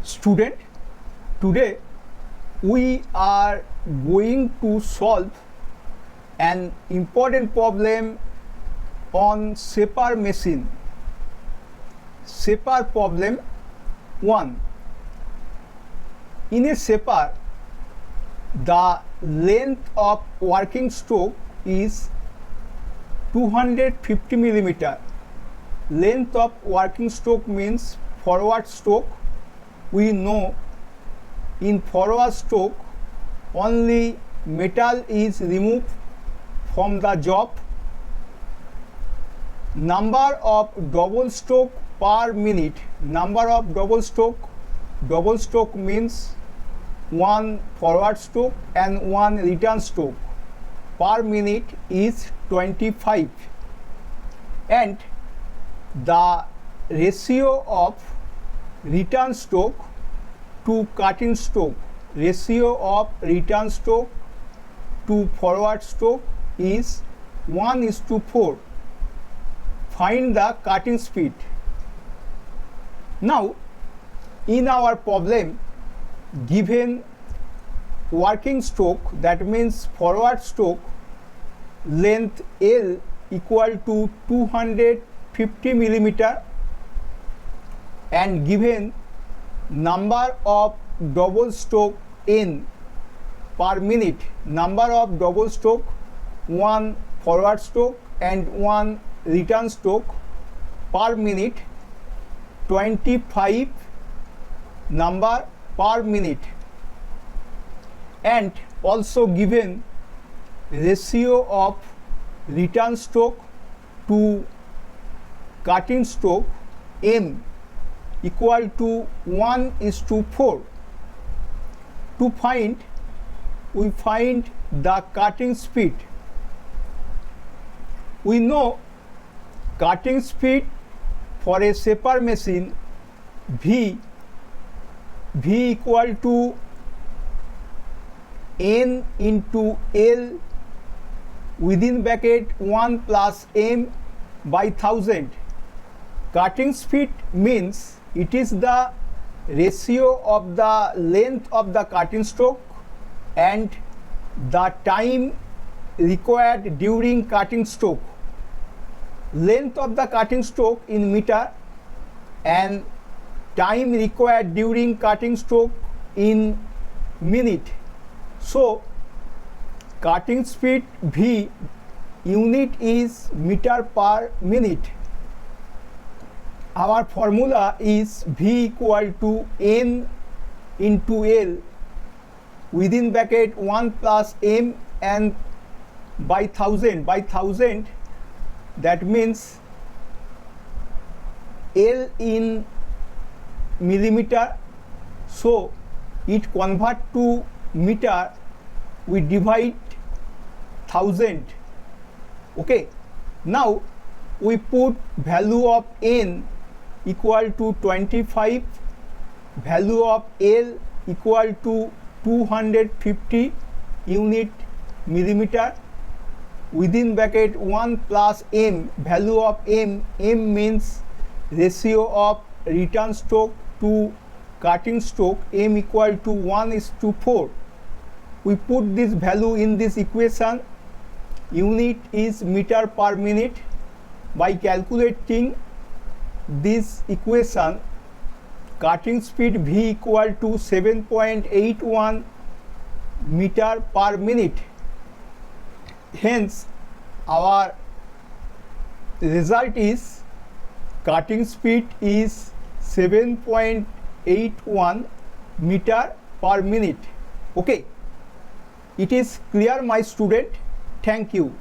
Student, today we are going to solve an important problem on shaper machine. Shaper problem 1. In a shaper, the length of working stroke is 250 millimeter. Length of working stroke means forward stroke. We know in forward stroke only metal is removed from the job. Number of double stroke per minute. Number of double stroke means one forward stroke and one return stroke per minute is 25, and the ratio of return stroke to cutting stroke, ratio of return stroke to forward stroke is 1:4. Find the cutting speed. Now, in our problem, given working stroke, that means forward stroke, length L equal to 250 millimeter, and given number of double stroke N per minute, number of double stroke, one forward stroke and one return stroke per minute, 25 number per minute, and also given ratio of return stroke to cutting stroke M equal to 1:4. To find, we find the cutting speed. We know cutting speed for a shaper machine V equal to N into L within bracket 1 plus M by 1000. Cutting speed means it is the ratio of the length of the cutting stroke and the time required during cutting stroke. Length of the cutting stroke in meter and time required during cutting stroke in minute. So, cutting speed V unit is meter per minute. Our formula is V equal to N into L within bracket 1 plus M and by 1000. By 1000, that means L in millimeter, so it convert to meter, we divide 1000. Okay, now we put value of N equal to 25, value of L equal to 250 unit millimeter, within bracket 1 plus M, value of M means ratio of return stroke to cutting stroke, M equal to 1:4. We put this value in this equation. Unit is meter per minute. By calculating this equation, cutting speed V equal to 7.81 meter per minute. Hence, our result is cutting speed is 7.81 meter per minute. Okay, it is clear, my student. Thank you.